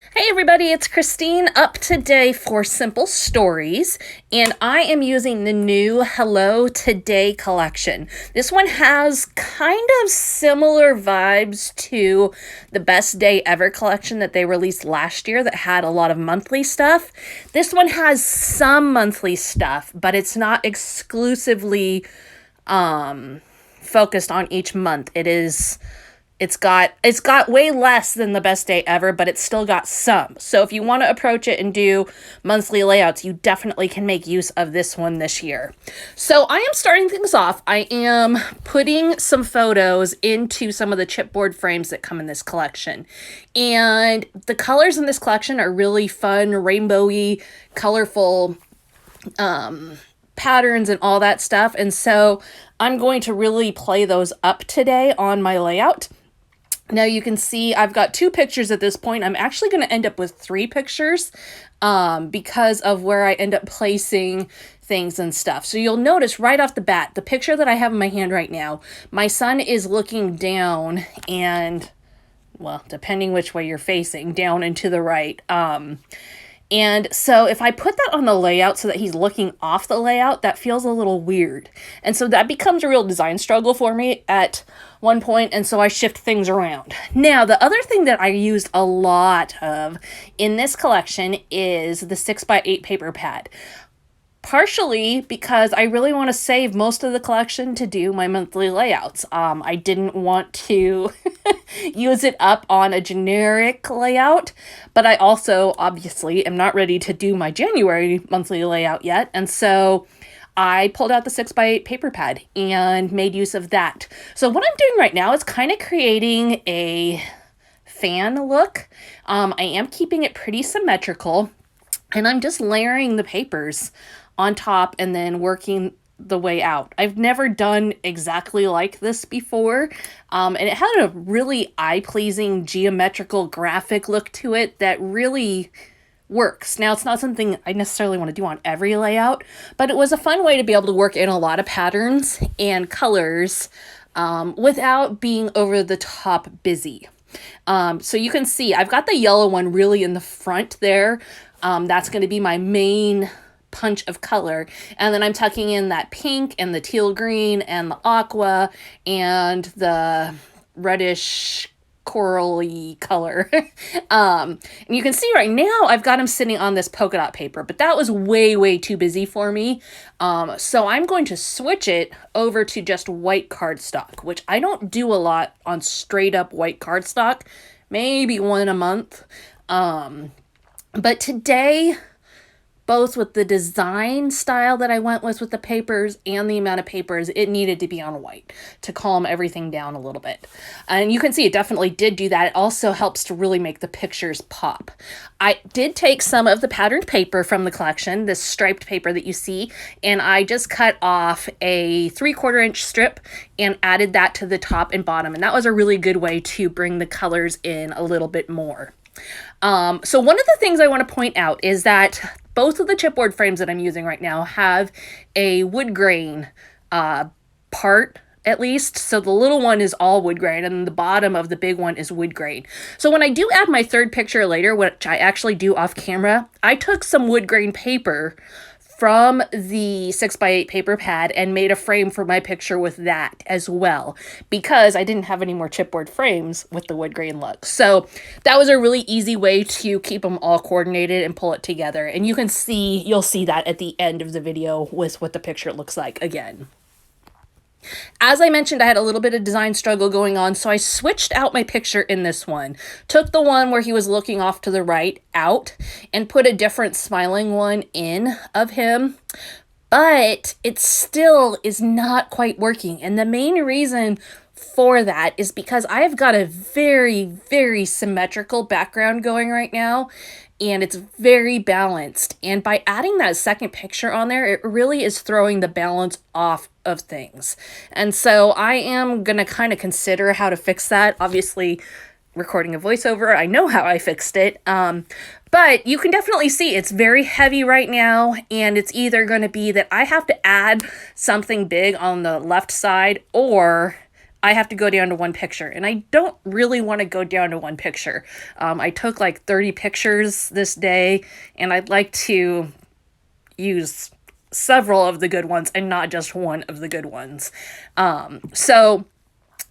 Hey everybody, it's Christine up today for Simple Stories, and I am using the new Hello Today collection. This one has kind of similar vibes to the Best Day Ever collection that they released last year that had a lot of monthly stuff. This one has some monthly stuff, but it's not exclusively focused on each month. It's got way less than the Best Day Ever, but it's still got some. So if you want to approach it and do monthly layouts, you definitely can make use of this one this year. So I am starting things off. I am putting some photos into some of the chipboard frames that come in this collection. And the colors in this collection are really fun, rainbowy, colorful patterns and all that stuff. And so I'm going to really play those up today on my layout. Now you can see I've got 2 pictures at this point. I'm actually going to end up with 3 pictures because of where I end up placing things and stuff. So you'll notice right off the bat, the picture that I have in my hand right now, my son is looking down and, well, depending which way you're facing, down and to the right. And so if I put that on the layout so that he's looking off the layout, that feels a little weird. And so that becomes a real design struggle for me at one point, and so I shift things around. Now, the other thing that I used a lot of in this collection is the 6x8 paper pad. Partially because I really want to save most of the collection to do my monthly layouts. I didn't want to use it up on a generic layout, but I also obviously am not ready to do my January monthly layout yet, and so I pulled out the 6x8 paper pad and made use of that. So what I'm doing right now is kind of creating a fan look. I am keeping it pretty symmetrical, and I'm just layering the papers on top and then working the way out. I've never done exactly like this before, and it had a really eye-pleasing geometrical graphic look to it that really works. Now, it's not something I necessarily want to do on every layout, but it was a fun way to be able to work in a lot of patterns and colors without being over the top busy. So you can see I've got the yellow one really in the front there. That's going to be my main punch of color, and then I'm tucking in that pink and the teal green and the aqua and the reddish corally color. And you can see right now I've got him sitting on this polka dot paper, but that was way too busy for me. So I'm going to switch it over to just white cardstock, which I don't do a lot on straight up white cardstock, maybe one a month. But today, both with the design style that I went with the papers and the amount of papers, it needed to be on white to calm everything down a little bit. And you can see it definitely did do that. It also helps to really make the pictures pop. I did take some of the patterned paper from the collection, this striped paper that you see, and I just cut off a 3/4 inch strip and added that to the top and bottom. And that was a really good way to bring the colors in a little bit more. So one of the things I want to point out is that both of the chipboard frames that I'm using right now have a wood grain part, at least. So the little one is all wood grain, and the bottom of the big one is wood grain. So when I do add my third picture later, which I actually do off camera, I took some wood grain paper from the 6x8 paper pad and made a frame for my picture with that as well, because I didn't have any more chipboard frames with the wood grain look. So that was a really easy way to keep them all coordinated and pull it together. And you'll see that at the end of the video with what the picture looks like again. As I mentioned, I had a little bit of design struggle going on, so I switched out my picture in this one. Took the one where he was looking off to the right out and put a different smiling one in of him. But it still is not quite working. And the main reason for that is because I've got a very symmetrical background going right now, and it's very balanced. And by adding that second picture on there, it really is throwing the balance off of things. And so I am going to kind of consider how to fix that. Obviously, recording a voiceover, I know how I fixed it. But you can definitely see it's very heavy right now, and it's either going to be that I have to add something big on the left side, or I have to go down to one picture, and I don't really want to go down to one picture. I took like 30 pictures this day, and I'd like to use several of the good ones and not just one of the good ones. So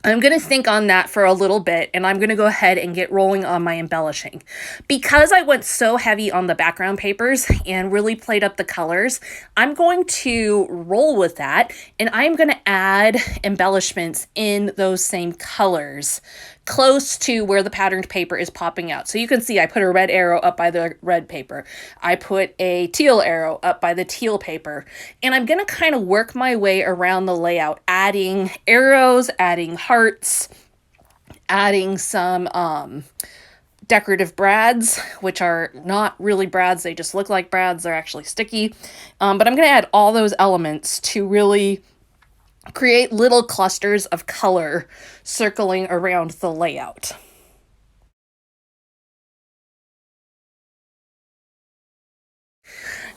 I'm going to think on that for a little bit, and I'm going to go ahead and get rolling on my embellishing. Because I went so heavy on the background papers and really played up the colors, I'm going to roll with that, and I'm going to add embellishments in those same colors close to where the patterned paper is popping out. So you can see I put a red arrow up by the red paper. I put a teal arrow up by the teal paper. And I'm going to kind of work my way around the layout, adding arrows, adding hearts, adding some decorative brads, which are not really brads. They just look like brads. They're actually sticky. But I'm going to add all those elements to really create little clusters of color circling around the layout.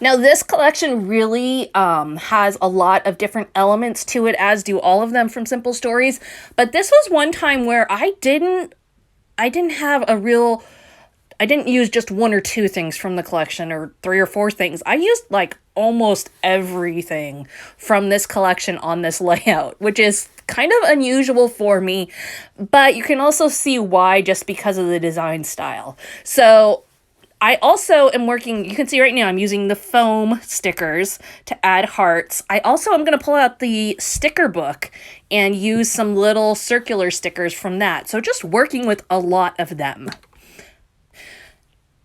Now, this collection really has a lot of different elements to it, as do all of them from Simple Stories. But this was one time where I didn't have a real... I didn't use just one or two things from the collection or 3 or 4 things. I used like almost everything from this collection on this layout, which is kind of unusual for me, but you can also see why just because of the design style. So I also am working, you can see right now I'm using the foam stickers to add hearts. I also am going to pull out the sticker book and use some little circular stickers from that. So just working with a lot of them.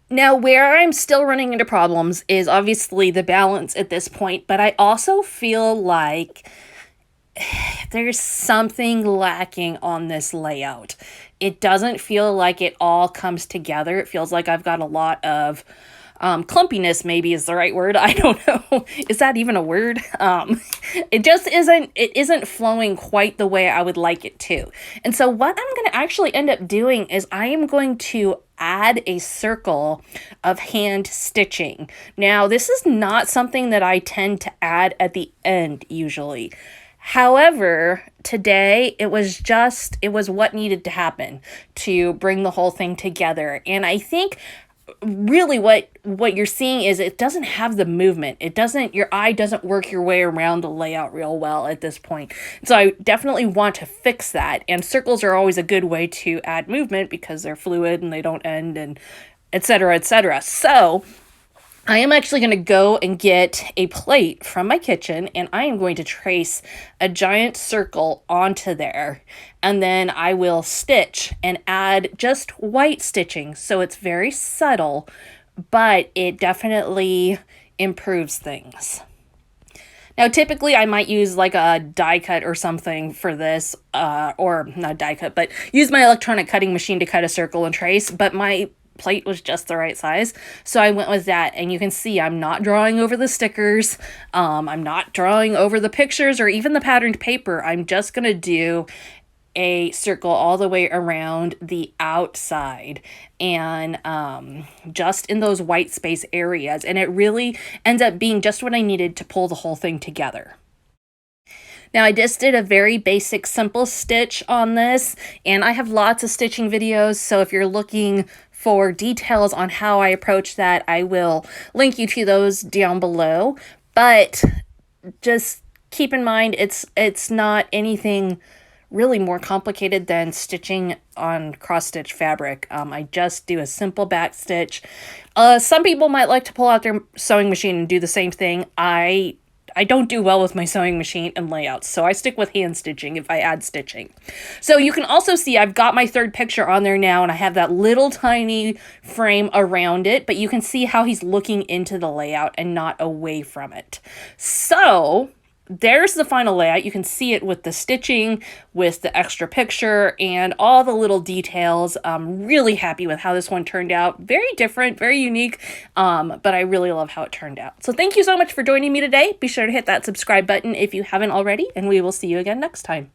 Now, where I'm still running into problems is obviously the balance at this point, but I also feel like there's something lacking on this layout. It doesn't feel like it all comes together. It feels like I've got a lot of clumpiness, maybe is the right word. I don't know. Is that even a word? It isn't flowing quite the way I would like it to. And so what I'm going to actually end up doing is I am going to add a circle of hand stitching. Now, this is not something that I tend to add at the end usually. However, today it was what needed to happen to bring the whole thing together. And I think really what you're seeing is it doesn't have the movement. Your eye doesn't work your way around the layout real well at this point. So I definitely want to fix that. And circles are always a good way to add movement because they're fluid and they don't end, and etc., etc. So I am actually going to go and get a plate from my kitchen, and I am going to trace a giant circle onto there, and then I will stitch and add just white stitching, so it's very subtle, but it definitely improves things. Now, typically, I might use like a die cut or something for this, or not die cut, but use my electronic cutting machine to cut a circle and trace, but my plate was just the right size, so I went with that. And you can see I'm not drawing over the stickers, I'm not drawing over the pictures or even the patterned paper. I'm just gonna do a circle all the way around the outside and just in those white space areas, and it really ends up being just what I needed to pull the whole thing together. Now, I just did a very basic simple stitch on this, and I have lots of stitching videos, so if you're looking for details on how I approach that, I will link you to those down below. But just keep in mind, it's not anything really more complicated than stitching on cross-stitch fabric. I just do a simple back stitch. Some people might like to pull out their sewing machine and do the same thing. I don't do well with my sewing machine and layouts, so I stick with hand stitching if I add stitching. So you can also see I've got my third picture on there now, and I have that little tiny frame around it, but you can see how he's looking into the layout and not away from it. So there's the final layout. You can see it with the stitching, with the extra picture, and all the little details. I'm really happy with how this one turned out. Very different, very unique, but I really love how it turned out. So thank you so much for joining me today. Be sure to hit that subscribe button if you haven't already, and we will see you again next time.